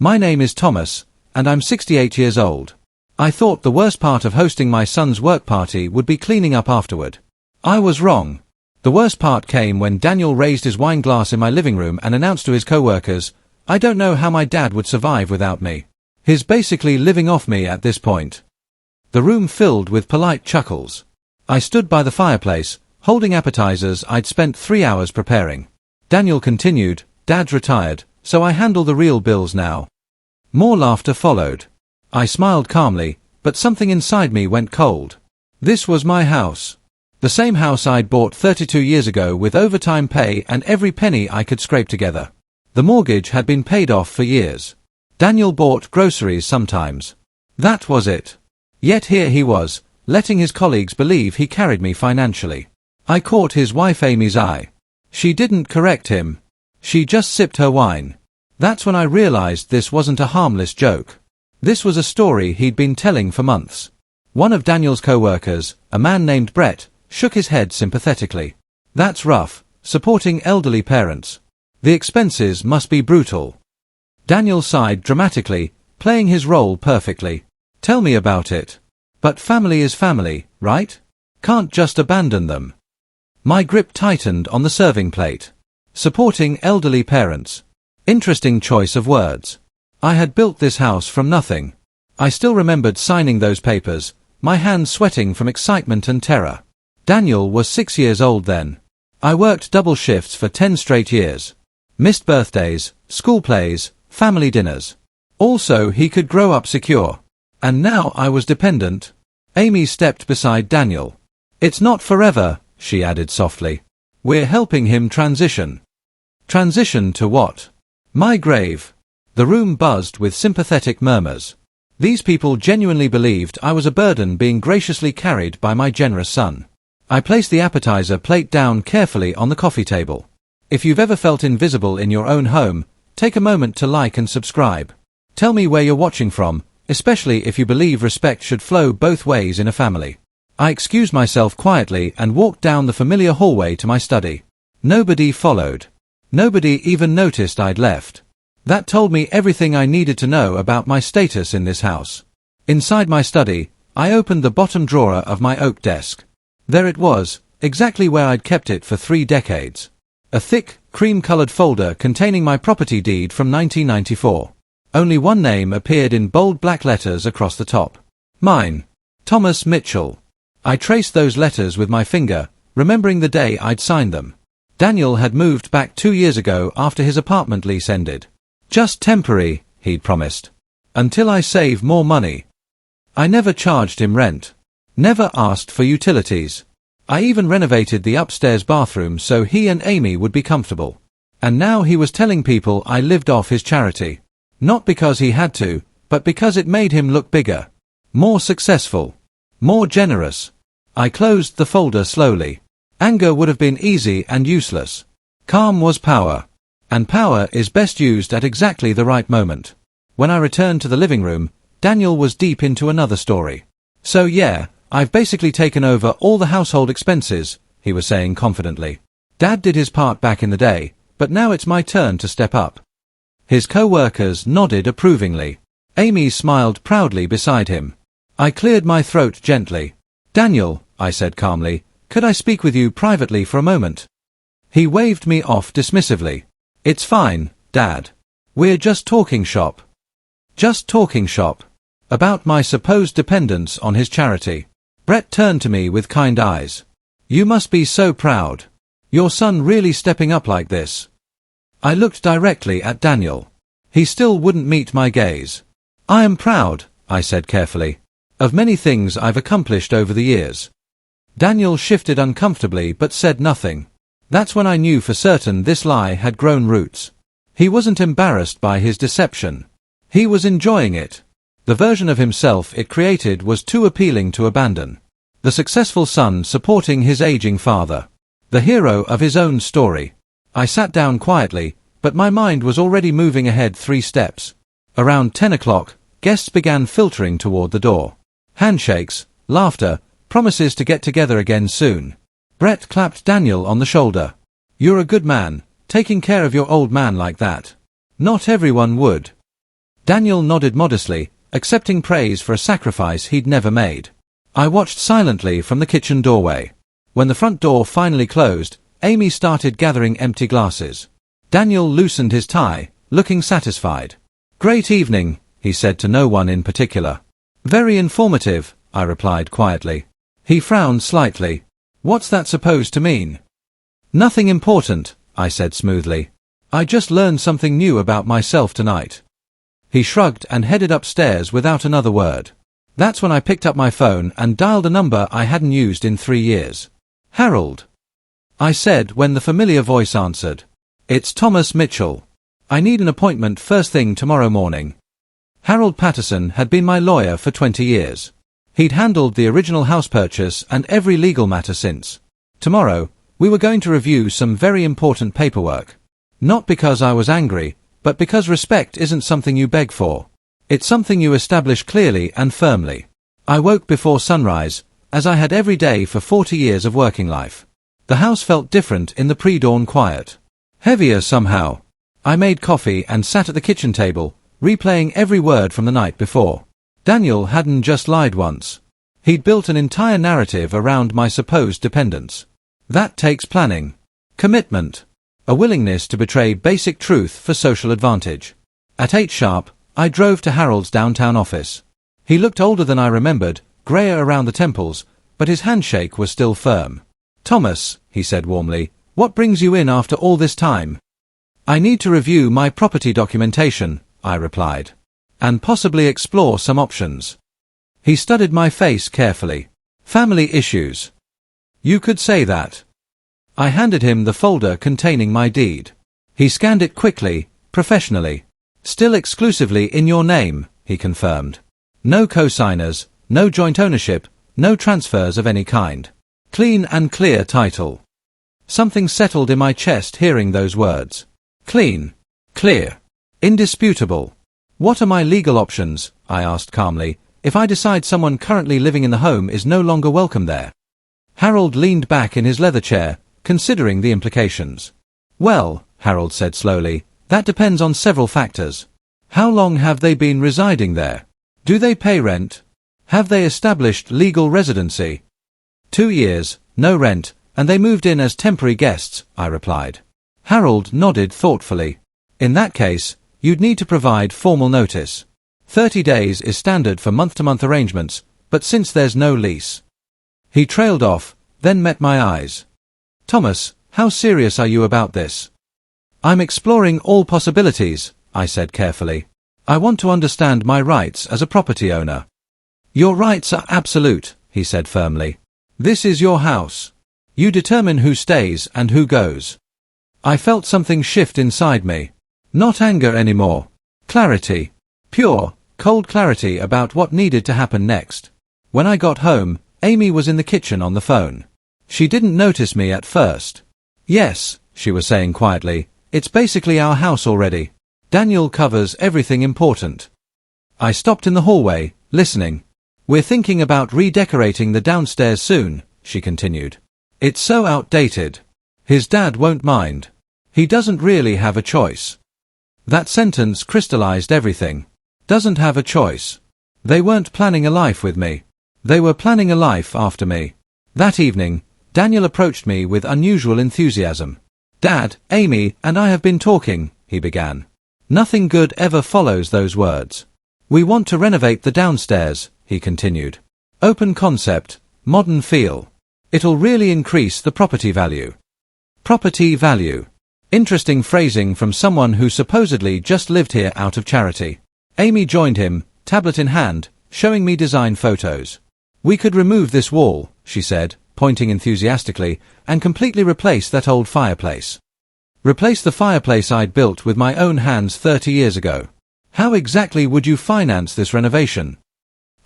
My name is Thomas, and I'm 68 years old. I thought the worst part of hosting my son's work party would be cleaning up afterward. I was wrong. The worst part came when Daniel raised his wine glass in my living room and announced to his co-workers, "I don't know how my dad would survive without me. He's basically living off me at this point." The room filled with polite chuckles. I stood by the fireplace, holding appetizers I'd spent 3 hours preparing. Daniel continued, "Dad's retired, so I handle the real bills now." More laughter followed. I smiled calmly, but something inside me went cold. This was my house. The same house I'd bought 32 years ago with overtime pay and every penny I could scrape together. The mortgage had been paid off for years. Daniel bought groceries sometimes. That was it. Yet here he was, letting his colleagues believe he carried me financially. I caught his wife Amy's eye. She didn't correct him. She just sipped her wine. That's when I realized this wasn't a harmless joke. This was a story he'd been telling for months. One of Daniel's co-workers, a man named Brett, shook his head sympathetically. "That's rough, supporting elderly parents. The expenses must be brutal." Daniel sighed dramatically, playing his role perfectly. "Tell me about it. But family is family, right? Can't just abandon them." My grip tightened on the serving plate. Supporting elderly parents. Interesting choice of words. I had built this house from nothing. I still remembered signing those papers, my hands sweating from excitement and terror. Daniel was 6 years old then. I worked double shifts for 10 straight years. Missed birthdays, school plays, family dinners. Also, he could grow up secure. And now I was dependent. Amy stepped beside Daniel. "It's not forever," she added softly. "We're helping him transition." Transition to what? My grave. The room buzzed with sympathetic murmurs. These people genuinely believed I was a burden being graciously carried by my generous son. I placed the appetizer plate down carefully on the coffee table. If you've ever felt invisible in your own home, take a moment to like and subscribe. Tell me where you're watching from, especially if you believe respect should flow both ways in a family. I excused myself quietly and walked down the familiar hallway to my study. Nobody followed. Nobody even noticed I'd left. That told me everything I needed to know about my status in this house. Inside my study, I opened the bottom drawer of my oak desk. There it was, exactly where I'd kept it for 3 decades. A thick, cream-colored folder containing my property deed from 1994. Only one name appeared in bold black letters across the top. Mine. Thomas Mitchell. I traced those letters with my finger, remembering the day I'd signed them. Daniel had moved back 2 years ago after his apartment lease ended. Just temporary, he'd promised. Until I save more money. I never charged him rent. Never asked for utilities. I even renovated the upstairs bathroom so he and Amy would be comfortable. And now he was telling people I lived off his charity. Not because he had to, but because it made him look bigger. More successful. More generous. I closed the folder slowly. Anger would have been easy and useless. Calm was power. And power is best used at exactly the right moment. When I returned to the living room, Daniel was deep into another story. "So yeah, I've basically taken over all the household expenses," he was saying confidently. "Dad did his part back in the day, but now it's my turn to step up." His co-workers nodded approvingly. Amy smiled proudly beside him. I cleared my throat gently. "Daniel," I said calmly, "could I speak with you privately for a moment?" He waved me off dismissively. "It's fine, Dad. We're just talking shop." Just talking shop. About my supposed dependence on his charity. Brett turned to me with kind eyes. "You must be so proud. Your son really stepping up like this." I looked directly at Daniel. He still wouldn't meet my gaze. "I am proud," I said carefully, "of many things I've accomplished over the years." Daniel shifted uncomfortably but said nothing. That's when I knew for certain this lie had grown roots. He wasn't embarrassed by his deception. He was enjoying it. The version of himself it created was too appealing to abandon. The successful son supporting his aging father. The hero of his own story. I sat down quietly, but my mind was already moving ahead 3 steps. Around 10 o'clock, guests began filtering toward the door. Handshakes, laughter, promises to get together again soon. Brett clapped Daniel on the shoulder. "You're a good man, taking care of your old man like that. Not everyone would." Daniel nodded modestly, accepting praise for a sacrifice he'd never made. I watched silently from the kitchen doorway. When the front door finally closed, Amy started gathering empty glasses. Daniel loosened his tie, looking satisfied. "Great evening," he said to no one in particular. "Very informative," I replied quietly. He frowned slightly. "What's that supposed to mean?" "Nothing important," I said smoothly. "I just learned something new about myself tonight." He shrugged and headed upstairs without another word. That's when I picked up my phone and dialed a number I hadn't used in 3 years. "Harold," I said when the familiar voice answered. "It's Thomas Mitchell. I need an appointment first thing tomorrow morning." Harold Patterson had been my lawyer for 20 years. He'd handled the original house purchase and every legal matter since. Tomorrow, we were going to review some very important paperwork. Not because I was angry, but because respect isn't something you beg for. It's something you establish clearly and firmly. I woke before sunrise, as I had every day for 40 years of working life. The house felt different in the pre-dawn quiet. Heavier somehow. I made coffee and sat at the kitchen table, replaying every word from the night before. Daniel hadn't just lied once. He'd built an entire narrative around my supposed dependence. That takes planning. Commitment. A willingness to betray basic truth for social advantage. At 8 sharp, I drove to Harold's downtown office. He looked older than I remembered, grayer around the temples, but his handshake was still firm. "Thomas," he said warmly, "what brings you in after all this time?" "I need to review my property documentation," I replied, "and possibly explore some options." He studied my face carefully. "Family issues." "You could say that." I handed him the folder containing my deed. He scanned it quickly, professionally. "Still exclusively in your name," he confirmed. "No co-signers, no joint ownership, no transfers of any kind. Clean and clear title." Something settled in my chest hearing those words. Clean. Clear. Indisputable. "What are my legal options?" I asked calmly, "if I decide someone currently living in the home is no longer welcome there?" Harold leaned back in his leather chair, considering the implications. "Well," Harold said slowly, "that depends on several factors. How long have they been residing there? Do they pay rent? Have they established legal residency?" 2 years, no rent, and they moved in as temporary guests," I replied. Harold nodded thoughtfully. "In that case, you'd need to provide formal notice. 30 days is standard for month-to-month arrangements, but since there's no lease." He trailed off, then met my eyes. "Thomas, how serious are you about this?" "I'm exploring all possibilities," I said carefully. "I want to understand my rights as a property owner." "Your rights are absolute," he said firmly. "This is your house. You determine who stays and who goes." I felt something shift inside me. Not anger anymore. Clarity. Pure, cold clarity about what needed to happen next. When I got home, Amy was in the kitchen on the phone. She didn't notice me at first. "Yes," she was saying quietly, "it's basically our house already. Daniel covers everything important." I stopped in the hallway, listening. "We're thinking about redecorating the downstairs soon," she continued. "It's so outdated. His dad won't mind. He doesn't really have a choice." That sentence crystallized everything. Doesn't have a choice. They weren't planning a life with me. They were planning a life after me. That evening, Daniel approached me with unusual enthusiasm. "Dad, Amy, and I have been talking," he began. "Nothing good ever follows those words. We want to renovate the downstairs," he continued. "Open concept, modern feel. It'll really increase the property value." Property value. Interesting phrasing from someone who supposedly just lived here out of charity. Amy joined him, tablet in hand, showing me design photos. "We could remove this wall," she said, pointing enthusiastically, "and completely replace that old fireplace. Replace the fireplace I'd built with my own hands 30 years ago. How exactly would you finance this renovation?"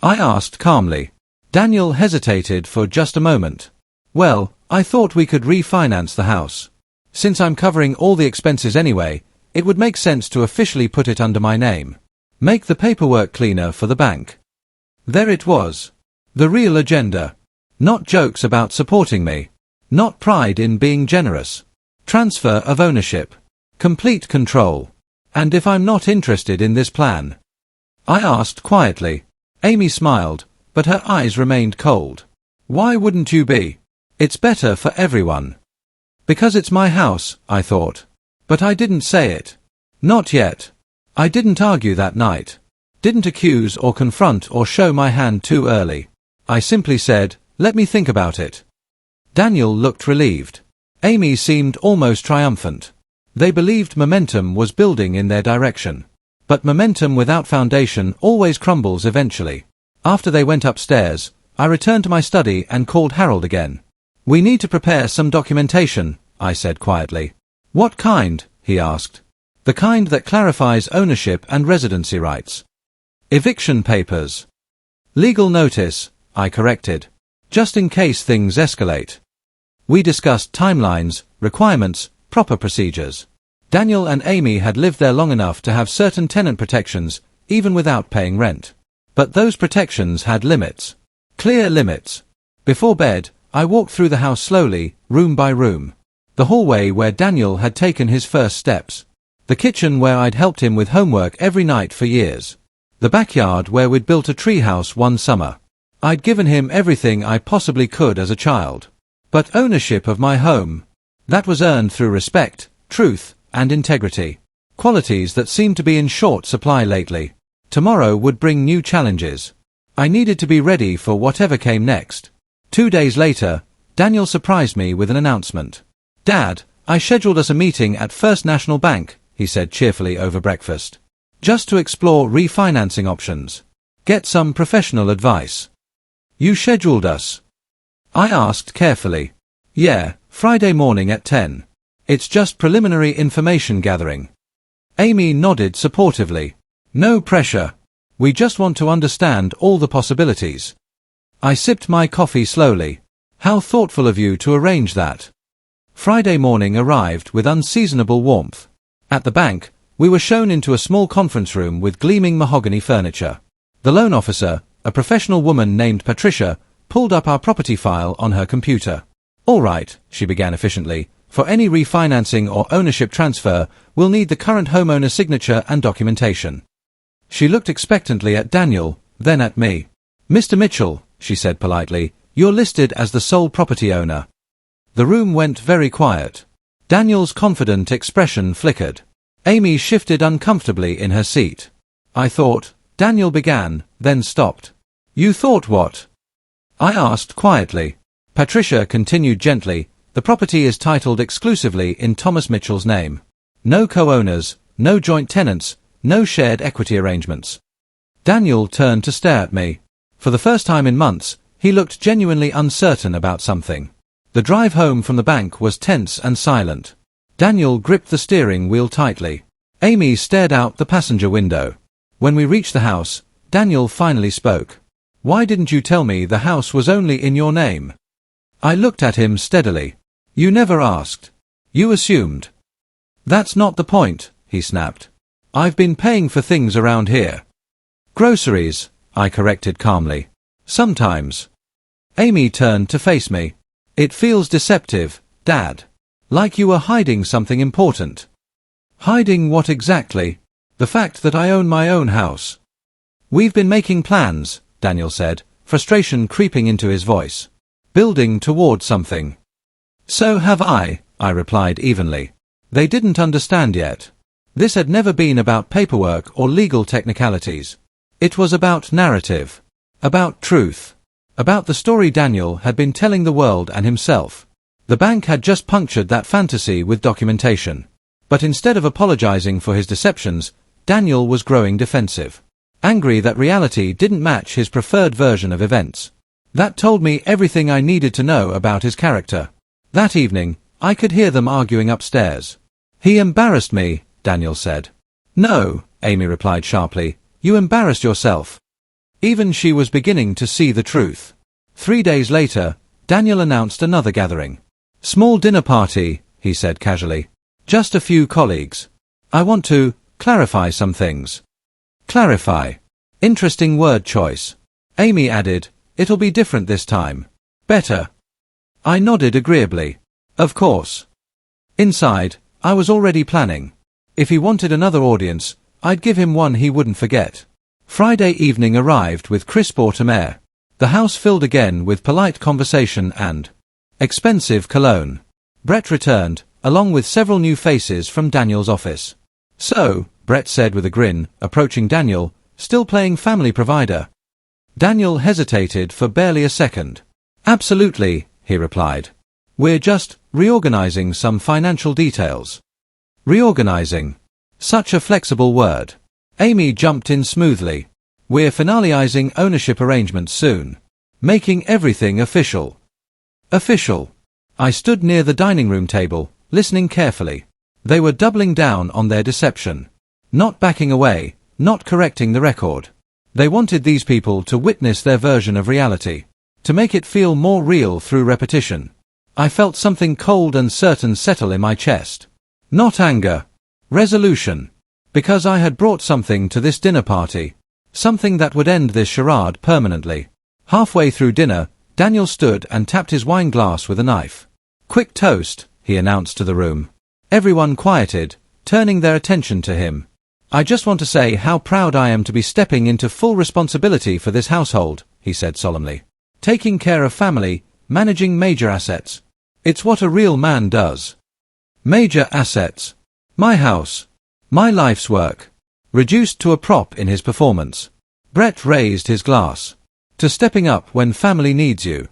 I asked calmly. Daniel hesitated for just a moment. "Well, I thought we could refinance the house. Since I'm covering all the expenses anyway, it would make sense to officially put it under my name. Make the paperwork cleaner for the bank." There it was. The real agenda. Not jokes about supporting me. Not pride in being generous. Transfer of ownership. Complete control. And if I'm not interested in this plan, I asked quietly. Amy smiled, but her eyes remained cold. Why wouldn't you be? It's better for everyone. Because it's my house, I thought. But I didn't say it. Not yet. I didn't argue that night. Didn't accuse or confront or show my hand too early. I simply said, let me think about it. Daniel looked relieved. Amy seemed almost triumphant. They believed momentum was building in their direction. But momentum without foundation always crumbles eventually. After they went upstairs, I returned to my study and called Harold again. We need to prepare some documentation, I said quietly. What kind? He asked. The kind that clarifies ownership and residency rights. Eviction papers. Legal notice, I corrected. Just in case things escalate. We discussed timelines, requirements, proper procedures. Daniel and Amy had lived there long enough to have certain tenant protections, even without paying rent. But those protections had limits. Clear limits. Before bed, I walked through the house slowly, room by room. The hallway where Daniel had taken his first steps. The kitchen where I'd helped him with homework every night for years. The backyard where we'd built a treehouse one summer. I'd given him everything I possibly could as a child. But ownership of my home, that was earned through respect, truth, and integrity. Qualities that seemed to be in short supply lately. Tomorrow would bring new challenges. I needed to be ready for whatever came next. 2 days later, Daniel surprised me with an announcement. Dad, I scheduled us a meeting at First National Bank, he said cheerfully over breakfast. Just to explore refinancing options. Get some professional advice. You scheduled us? I asked carefully. Yeah, Friday morning at 10. It's just preliminary information gathering. Amy nodded supportively. No pressure. We just want to understand all the possibilities. I sipped my coffee slowly. How thoughtful of you to arrange that. Friday morning arrived with unseasonable warmth. At the bank, we were shown into a small conference room with gleaming mahogany furniture. The loan officer, a professional woman named Patricia, pulled up our property file on her computer. All right, she began efficiently. For any refinancing or ownership transfer, we'll need the current homeowner's signature and documentation. She looked expectantly at Daniel, then at me. Mr. Mitchell, she said politely, you're listed as the sole property owner. The room went very quiet. Daniel's confident expression flickered. Amy shifted uncomfortably in her seat. I thought, Daniel began, then stopped. You thought what? I asked quietly. Patricia continued gently, the property is titled exclusively in Thomas Mitchell's name. No co-owners, no joint tenants, no shared equity arrangements. Daniel turned to stare at me. For the first time in months, he looked genuinely uncertain about something. The drive home from the bank was tense and silent. Daniel gripped the steering wheel tightly. Amy stared out the passenger window. When we reached the house, Daniel finally spoke. Why didn't you tell me the house was only in your name? I looked at him steadily. You never asked. You assumed. That's not the point, he snapped. I've been paying for things around here. Groceries, I corrected calmly. Sometimes. Amy turned to face me. It feels deceptive, Dad. Like you were hiding something important. Hiding what exactly? The fact that I own my own house. We've been making plans, Daniel said, frustration creeping into his voice. Building toward something. So have I replied evenly. They didn't understand yet. This had never been about paperwork or legal technicalities. It was about narrative. About truth. About the story Daniel had been telling the world and himself. The bank had just punctured that fantasy with documentation. But instead of apologizing for his deceptions, Daniel was growing defensive. Angry that reality didn't match his preferred version of events. That told me everything I needed to know about his character. That evening, I could hear them arguing upstairs. He embarrassed me, Daniel said. No, Amy replied sharply, you embarrassed yourself. Even she was beginning to see the truth. 3 days later, Daniel announced another gathering. Small dinner party, he said casually. Just a few colleagues. I want to clarify some things. Clarify. Interesting word choice. Amy added, it'll be different this time. Better. I nodded agreeably. Of course. Inside, I was already planning. If he wanted another audience, I'd give him one he wouldn't forget. Friday evening arrived with crisp autumn air. The house filled again with polite conversation and expensive cologne. Brett returned, along with several new faces from Daniel's office. "So," Brett said with a grin, approaching Daniel, "still playing family provider?" Daniel hesitated for barely a second. "Absolutely," he replied. "We're just reorganizing some financial details." Reorganizing. Such a flexible word. Amy jumped in smoothly. "We're finalizing ownership arrangements soon. Making everything official." Official. I stood near the dining room table, listening carefully. They were doubling down on their deception. Not backing away, not correcting the record. They wanted these people to witness their version of reality, to make it feel more real through repetition. I felt something cold and certain settle in my chest. Not anger. Resolution. Because I had brought something to this dinner party. Something that would end this charade permanently. Halfway through dinner, Daniel stood and tapped his wine glass with a knife. "Quick toast," he announced to the room. Everyone quieted, turning their attention to him. "I just want to say how proud I am to be stepping into full responsibility for this household," he said solemnly. "Taking care of family, managing major assets. It's what a real man does." Major assets. My house. My life's work. Reduced to a prop in his performance. Brett raised his glass. To stepping up when family needs you.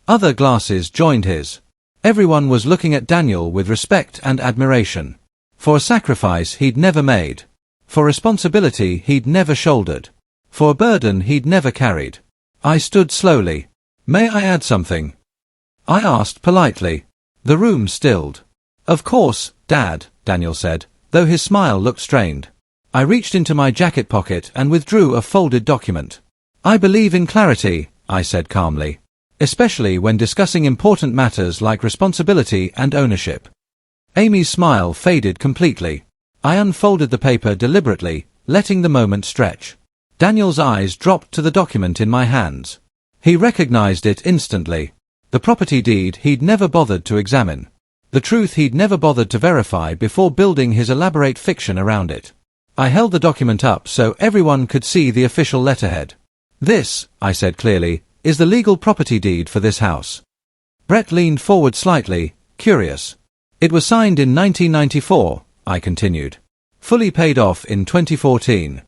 Other glasses joined his. Everyone was looking at Daniel with respect and admiration. For a sacrifice he'd never made. For responsibility he'd never shouldered. For a burden he'd never carried. I stood slowly. "May I add something?" I asked politely. The room stilled. "Of course, Dad," Daniel said, though his smile looked strained. I reached into my jacket pocket and withdrew a folded document. "I believe in clarity," I said calmly. "Especially when discussing important matters like responsibility and ownership." Amy's smile faded completely. I unfolded the paper deliberately, letting the moment stretch. Daniel's eyes dropped to the document in my hands. He recognized it instantly. The property deed he'd never bothered to examine. The truth he'd never bothered to verify before building his elaborate fiction around it. I held the document up so everyone could see the official letterhead. "This," I said clearly, "is the legal property deed for this house." Brett leaned forward slightly, curious. "It was signed in 1994, I continued. "Fully paid off in 2014.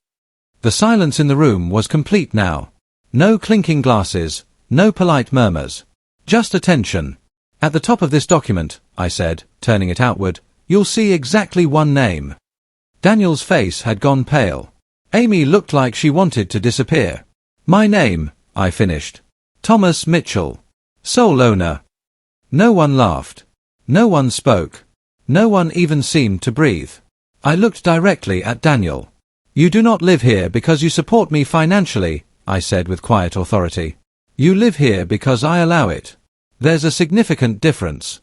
The silence in the room was complete now. No clinking glasses, no polite murmurs. Just attention. "At the top of this document," I said, turning it outward, "you'll see exactly one name." Daniel's face had gone pale. Amy looked like she wanted to disappear. "My name," I finished. "Thomas Mitchell. Sole owner." No one laughed. No one spoke. No one even seemed to breathe. I looked directly at Daniel. "You do not live here because you support me financially," I said with quiet authority. "You live here because I allow it. There's a significant difference."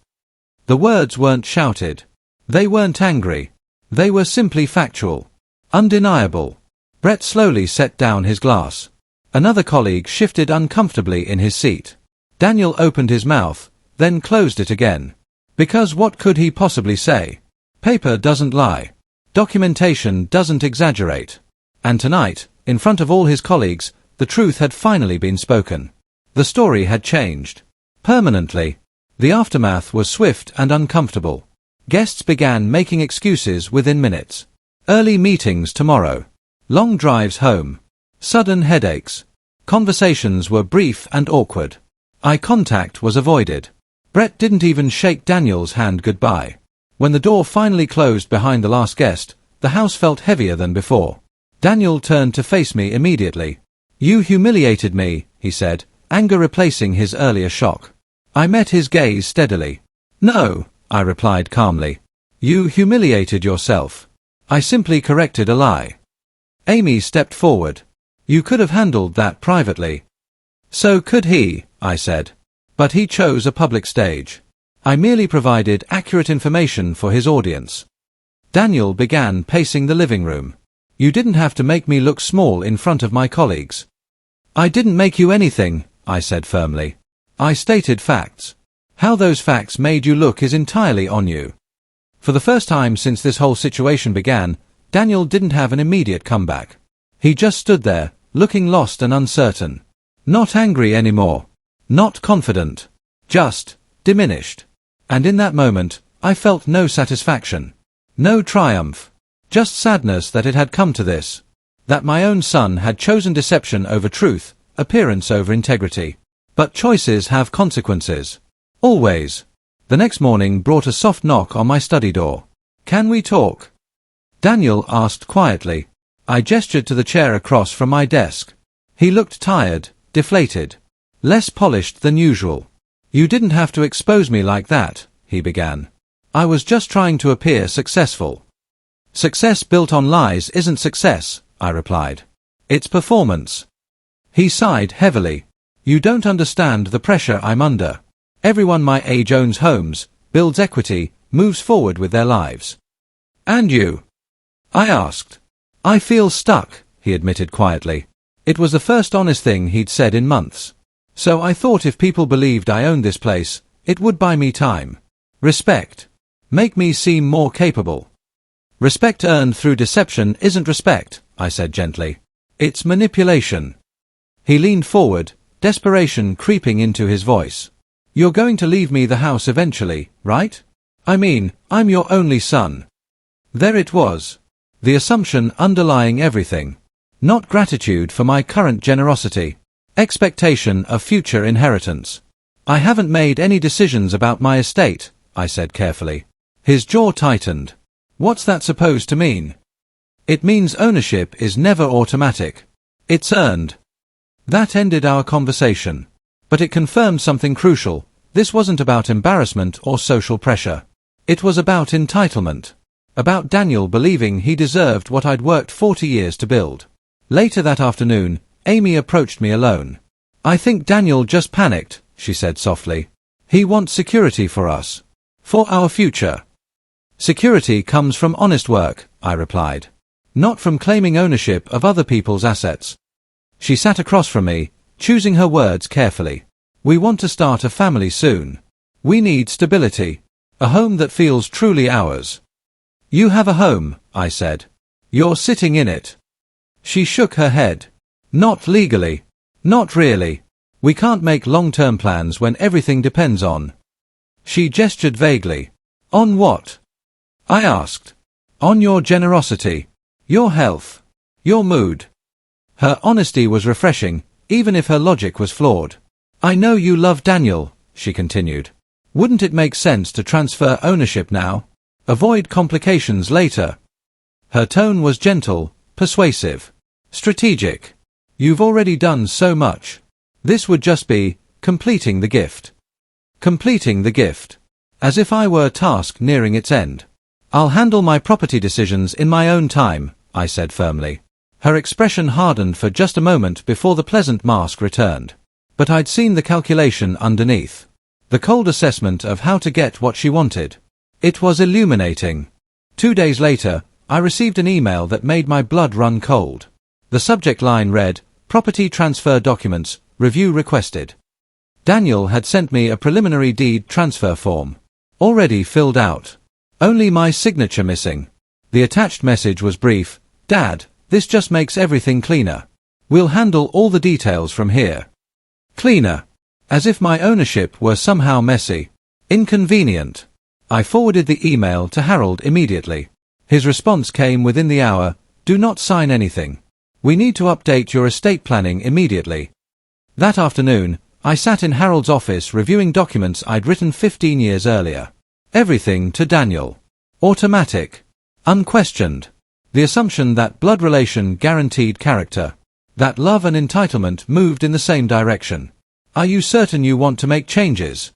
The words weren't shouted. They weren't angry. They were simply factual. Undeniable. Brett slowly set down his glass. Another colleague shifted uncomfortably in his seat. Daniel opened his mouth, then closed it again. Because what could he possibly say? Paper doesn't lie. Documentation doesn't exaggerate. And tonight, in front of all his colleagues, the truth had finally been spoken. The story had changed. Permanently. The aftermath was swift and uncomfortable. Guests began making excuses within minutes. Early meetings tomorrow. Long drives home. Sudden headaches. Conversations were brief and awkward. Eye contact was avoided. Brett didn't even shake Daniel's hand goodbye. When the door finally closed behind the last guest, the house felt heavier than before. Daniel turned to face me immediately. "You humiliated me," he said, anger replacing his earlier shock. I met his gaze steadily. "No," I replied calmly. "You humiliated yourself. I simply corrected a lie." Amy stepped forward. "You could have handled that privately." "So could he," I said. "But he chose a public stage. I merely provided accurate information for his audience." Daniel began pacing the living room. "You didn't have to make me look small in front of my colleagues." "I didn't make you anything," I said firmly. "I stated facts. How those facts made you look is entirely on you." For the first time since this whole situation began, Daniel didn't have an immediate comeback. He just stood there, looking lost and uncertain. Not angry anymore. Not confident. Just diminished. And in that moment, I felt no satisfaction. No triumph. Just sadness that it had come to this. That my own son had chosen deception over truth, appearance over integrity. But choices have consequences. Always. The next morning brought a soft knock on my study door. "Can we talk?" Daniel asked quietly. I gestured to the chair across from my desk. He looked tired, deflated. Less polished than usual. "You didn't have to expose me like that," he began. "I was just trying to appear successful." "Success built on lies isn't success," I replied. "It's performance." He sighed heavily. "You don't understand the pressure I'm under. Everyone my age owns homes, builds equity, moves forward with their lives." "And you?" I asked. "I feel stuck," he admitted quietly. It was the first honest thing he'd said in months. "So I thought if people believed I owned this place, it would buy me time. Respect. Make me seem more capable." "Respect earned through deception isn't respect," I said gently. "It's manipulation." He leaned forward, desperation creeping into his voice. "You're going to leave me the house eventually, right? I mean, I'm your only son." There it was. The assumption underlying everything. Not gratitude for my current generosity. Expectation of future inheritance. "I haven't made any decisions about my estate," I said carefully. His jaw tightened. "What's that supposed to mean?" "It means ownership is never automatic. It's earned." That ended our conversation. But it confirmed something crucial. This wasn't about embarrassment or social pressure. It was about entitlement. About Daniel believing he deserved what I'd worked 40 years to build. Later that afternoon, Amy approached me alone. "I think Daniel just panicked," she said softly. "He wants security for us. For our future." "Security comes from honest work," I replied. "Not from claiming ownership of other people's assets." She sat across from me, choosing her words carefully. "We want to start a family soon. We need stability. A home that feels truly ours." "You have a home," I said. "You're sitting in it." She shook her head. "Not legally. Not really. We can't make long-term plans when everything depends on." She gestured vaguely. "On what?" I asked. "On your generosity. Your health. Your mood." Her honesty was refreshing, even if her logic was flawed. "I know you love Daniel," she continued. "Wouldn't it make sense to transfer ownership now? Avoid complications later." Her tone was gentle, persuasive, strategic. "You've already done so much. This would just be completing the gift." Completing the gift. As if I were a task nearing its end. "I'll handle my property decisions in my own time," I said firmly. Her expression hardened for just a moment before the pleasant mask returned. But I'd seen the calculation underneath. The cold assessment of how to get what she wanted. It was illuminating. 2 days later, I received an email that made my blood run cold. The subject line read, "Property transfer documents, review requested." Daniel had sent me a preliminary deed transfer form. Already filled out. Only my signature missing. The attached message was brief. "Dad, this just makes everything cleaner. We'll handle all the details from here." Cleaner. As if my ownership were somehow messy. Inconvenient. I forwarded the email to Harold immediately. His response came within the hour. "Do not sign anything. We need to update your estate planning immediately." That afternoon, I sat in Harold's office reviewing documents I'd written 15 years earlier. Everything to Daniel. Automatic. Unquestioned. The assumption that blood relation guaranteed character. That love and entitlement moved in the same direction. "Are you certain you want to make changes?"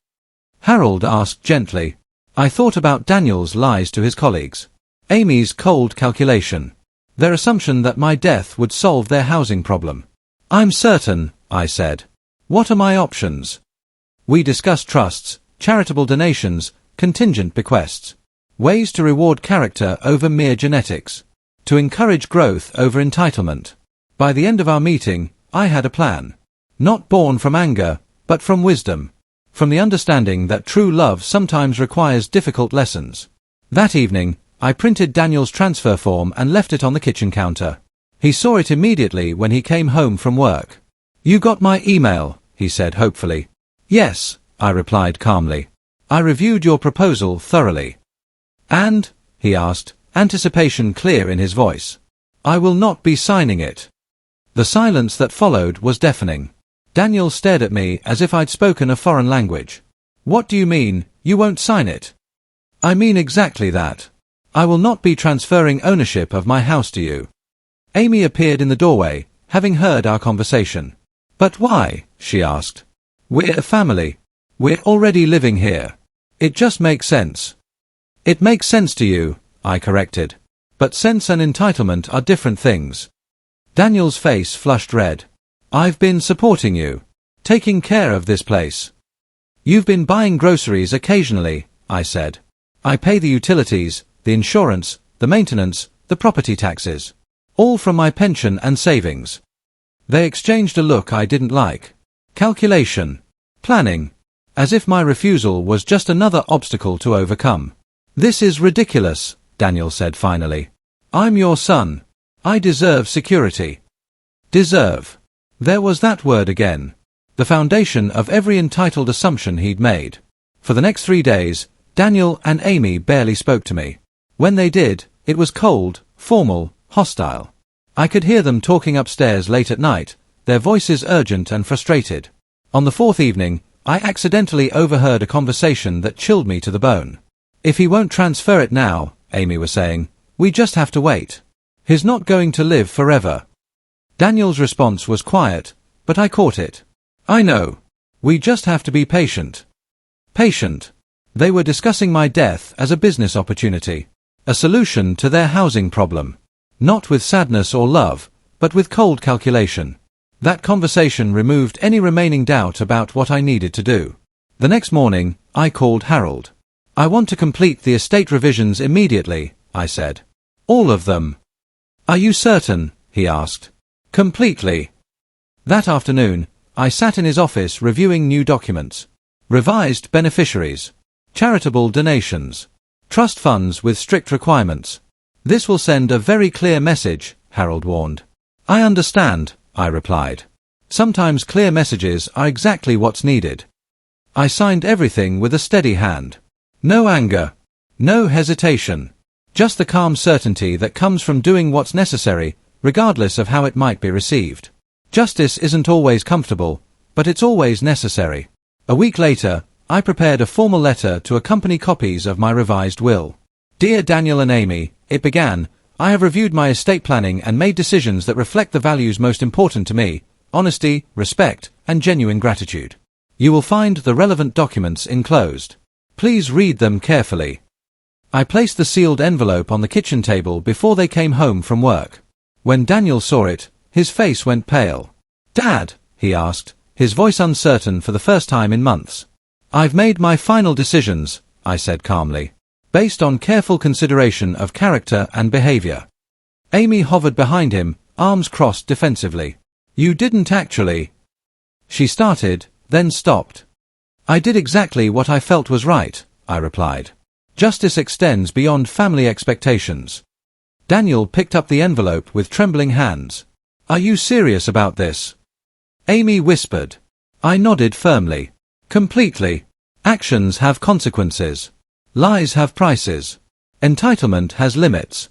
Harold asked gently. I thought about Daniel's lies to his colleagues. Amy's cold calculation. Their assumption that my death would solve their housing problem. "I'm certain," I said. "What are my options?" We discussed trusts, charitable donations, contingent bequests. Ways to reward character over mere genetics. To encourage growth over entitlement. By the end of our meeting, I had a plan. Not born from anger, but from wisdom. From the understanding that true love sometimes requires difficult lessons. That evening, I printed Daniel's transfer form and left it on the kitchen counter. He saw it immediately when he came home from work. "You got my email," he said hopefully. "Yes," I replied calmly. "I reviewed your proposal thoroughly." "And?" he asked, anticipation clear in his voice. "I will not be signing it." The silence that followed was deafening. Daniel stared at me as if I'd spoken a foreign language. "What do you mean, you won't sign it?" "I mean exactly that. I will not be transferring ownership of my house to you." Amy appeared in the doorway, having heard our conversation. "But why?" she asked. "We're a family. We're already living here. It just makes sense." "It makes sense to you," I corrected. "But sense and entitlement are different things." Daniel's face flushed red. "I've been supporting you. Taking care of this place." "You've been buying groceries occasionally," I said. "I pay the utilities, the insurance, the maintenance, the property taxes. All from my pension and savings." They exchanged a look I didn't like. Calculation. Planning. As if my refusal was just another obstacle to overcome. "This is ridiculous," Daniel said finally. "I'm your son. I deserve security." Deserve. There was that word again. The foundation of every entitled assumption he'd made. For the next 3 days, Daniel and Amy barely spoke to me. When they did, it was cold, formal, hostile. I could hear them talking upstairs late at night, their voices urgent and frustrated. On the 4th evening, I accidentally overheard a conversation that chilled me to the bone. "If he won't transfer it now," Amy was saying, "we just have to wait. He's not going to live forever." Daniel's response was quiet, but I caught it. "I know. We just have to be patient." Patient. They were discussing my death as a business opportunity. A solution to their housing problem. Not with sadness or love, but with cold calculation. That conversation removed any remaining doubt about what I needed to do. The next morning, I called Harold. "I want to complete the estate revisions immediately," I said. "All of them." "Are you certain?" he asked. "Completely." That afternoon, I sat in his office reviewing new documents. Revised beneficiaries. Charitable donations. Trust funds with strict requirements. "This will send a very clear message," Harold warned. "I understand," I replied. "Sometimes clear messages are exactly what's needed." I signed everything with a steady hand. No anger. No hesitation. Just the calm certainty that comes from doing what's necessary, regardless of how it might be received. Justice isn't always comfortable, but it's always necessary. A week later, I prepared a formal letter to accompany copies of my revised will. "Dear Daniel and Amy," it began, "I have reviewed my estate planning and made decisions that reflect the values most important to me: honesty, respect, and genuine gratitude. You will find the relevant documents enclosed. Please read them carefully." I placed the sealed envelope on the kitchen table before they came home from work. When Daniel saw it, his face went pale. "Dad," he asked, his voice uncertain for the first time in months. "I've made my final decisions," I said calmly, "based on careful consideration of character and behavior." Amy hovered behind him, arms crossed defensively. "You didn't actually..." She started, then stopped. "I did exactly what I felt was right," I replied. "Justice extends beyond family expectations." Daniel picked up the envelope with trembling hands. "Are you serious about this?" Amy whispered. I nodded firmly. "Completely. Actions have consequences. Lies have prices. Entitlement has limits."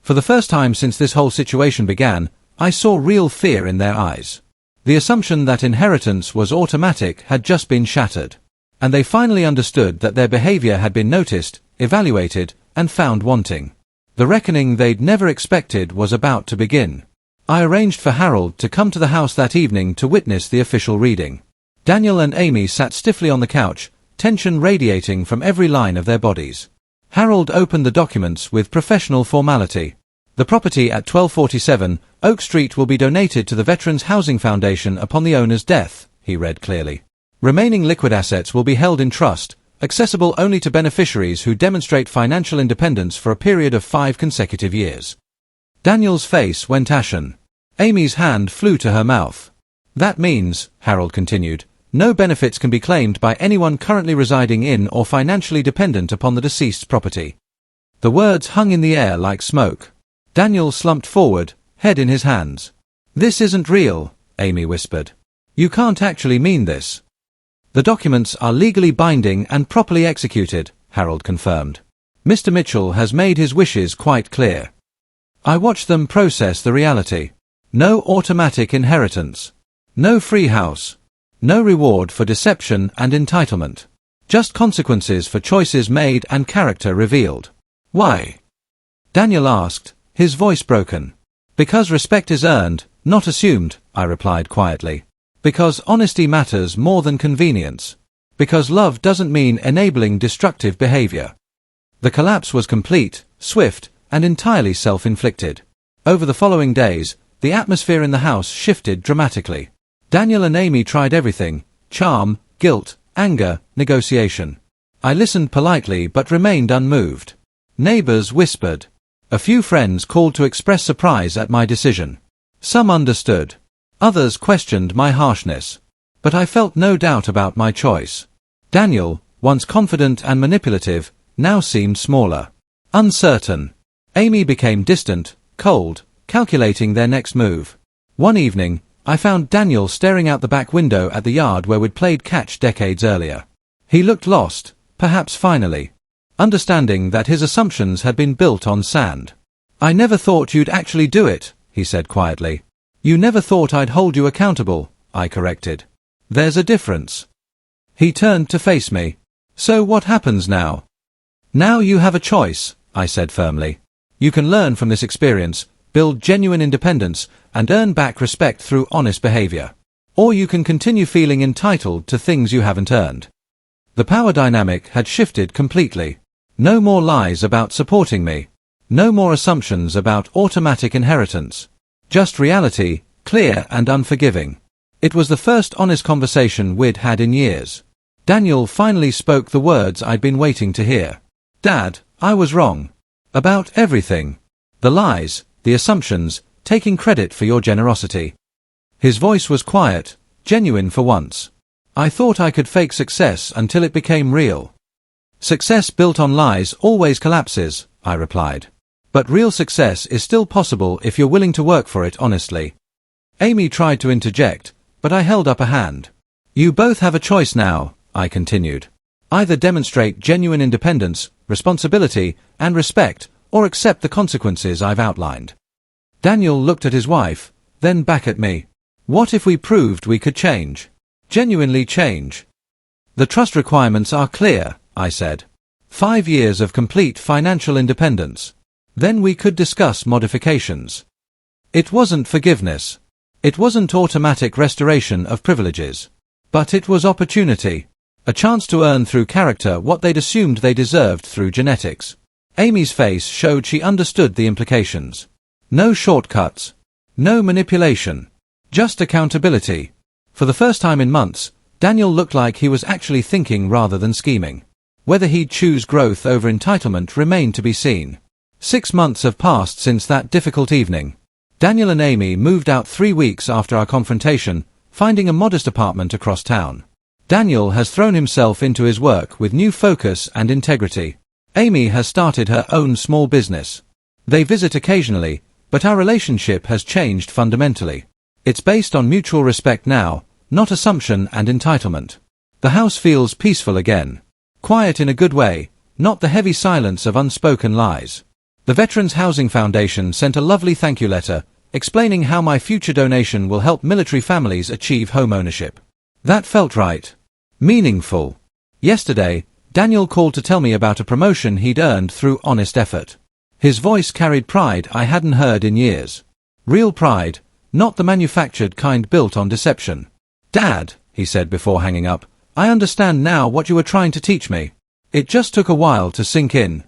For the first time since this whole situation began, I saw real fear in their eyes. The assumption that inheritance was automatic had just been shattered. And they finally understood that their behavior had been noticed, evaluated, and found wanting. The reckoning they'd never expected was about to begin. I arranged for Harold to come to the house that evening to witness the official reading. Daniel and Amy sat stiffly on the couch, tension radiating from every line of their bodies. Harold opened the documents with professional formality. "The property at 1247 Oak Street will be donated to the Veterans Housing Foundation upon the owner's death," he read clearly. "Remaining liquid assets will be held in trust, accessible only to beneficiaries who demonstrate financial independence for a period of 5 consecutive years." Daniel's face went ashen. Amy's hand flew to her mouth. "That means," Harold continued, "no benefits can be claimed by anyone currently residing in or financially dependent upon the deceased's property." The words hung in the air like smoke. Daniel slumped forward, head in his hands. "This isn't real," Amy whispered. "You can't actually mean this." "The documents are legally binding and properly executed," Harold confirmed. "Mr. Mitchell has made his wishes quite clear." I watched them process the reality. No automatic inheritance. No free house. No reward for deception and entitlement. Just consequences for choices made and character revealed. "Why?" Daniel asked, his voice broken. "Because respect is earned, not assumed," I replied quietly. "Because honesty matters more than convenience. Because love doesn't mean enabling destructive behavior." The collapse was complete, swift, and entirely self-inflicted. Over the following days, the atmosphere in the house shifted dramatically. Daniel and Amy tried everything: charm, guilt, anger, negotiation. I listened politely but remained unmoved. Neighbors whispered. A few friends called to express surprise at my decision. Some understood. Others questioned my harshness. But I felt no doubt about my choice. Daniel, once confident and manipulative, now seemed smaller. Uncertain. Amy became distant, cold, calculating their next move. One evening, I found Daniel staring out the back window at the yard where we'd played catch decades earlier. He looked lost, perhaps finally, understanding that his assumptions had been built on sand. "I never thought you'd actually do it," he said quietly. "You never thought I'd hold you accountable," I corrected. "There's a difference." He turned to face me. "So what happens now?" "Now you have a choice," I said firmly. "You can learn from this experience, build genuine independence, and earn back respect through honest behavior. Or you can continue feeling entitled to things you haven't earned." The power dynamic had shifted completely. No more lies about supporting me. No more assumptions about automatic inheritance. Just reality, clear and unforgiving. It was the first honest conversation we'd had in years. Daniel finally spoke the words I'd been waiting to hear. "Dad, I was wrong. About everything. The lies, the assumptions, taking credit for your generosity." His voice was quiet, genuine for once. "I thought I could fake success until it became real." "Success built on lies always collapses," I replied. "But real success is still possible if you're willing to work for it honestly." Amy tried to interject, but I held up a hand. "You both have a choice now," I continued. "Either demonstrate genuine independence, responsibility, and respect, or accept the consequences I've outlined." Daniel looked at his wife, then back at me. "What if we proved we could change? Genuinely change?" "The trust requirements are clear," I said. 5 years of complete financial independence. Then we could discuss modifications. It wasn't forgiveness. It wasn't automatic restoration of privileges. But it was opportunity. A chance to earn through character what they'd assumed they deserved through genetics. Amy's face showed she understood the implications. No shortcuts. No manipulation. Just accountability. For the first time in months, Daniel looked like he was actually thinking rather than scheming. Whether he'd choose growth over entitlement remained to be seen. 6 months have passed since that difficult evening. Daniel and Amy moved out 3 weeks after our confrontation, finding a modest apartment across town. Daniel has thrown himself into his work with new focus and integrity. Amy has started her own small business. They visit occasionally, but our relationship has changed fundamentally. It's based on mutual respect now, not assumption and entitlement. The house feels peaceful again. Quiet in a good way, not the heavy silence of unspoken lies. The Veterans Housing Foundation sent a lovely thank you letter, explaining how my future donation will help military families achieve home ownership. That felt right. Meaningful. Yesterday, Daniel called to tell me about a promotion he'd earned through honest effort. His voice carried pride I hadn't heard in years. Real pride, not the manufactured kind built on deception. "Dad," he said before hanging up, "I understand now what you were trying to teach me. It just took a while to sink in."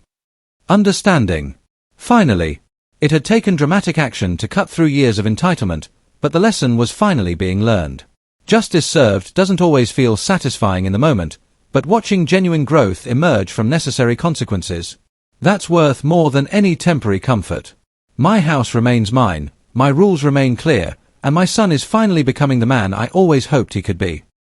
Understanding. Finally. It had taken dramatic action to cut through years of entitlement, but the lesson was finally being learned. Justice served doesn't always feel satisfying in the moment, but watching genuine growth emerge from necessary consequences, that's worth more than any temporary comfort. My house remains mine, my rules remain clear, and my son is finally becoming the man I always hoped he could be.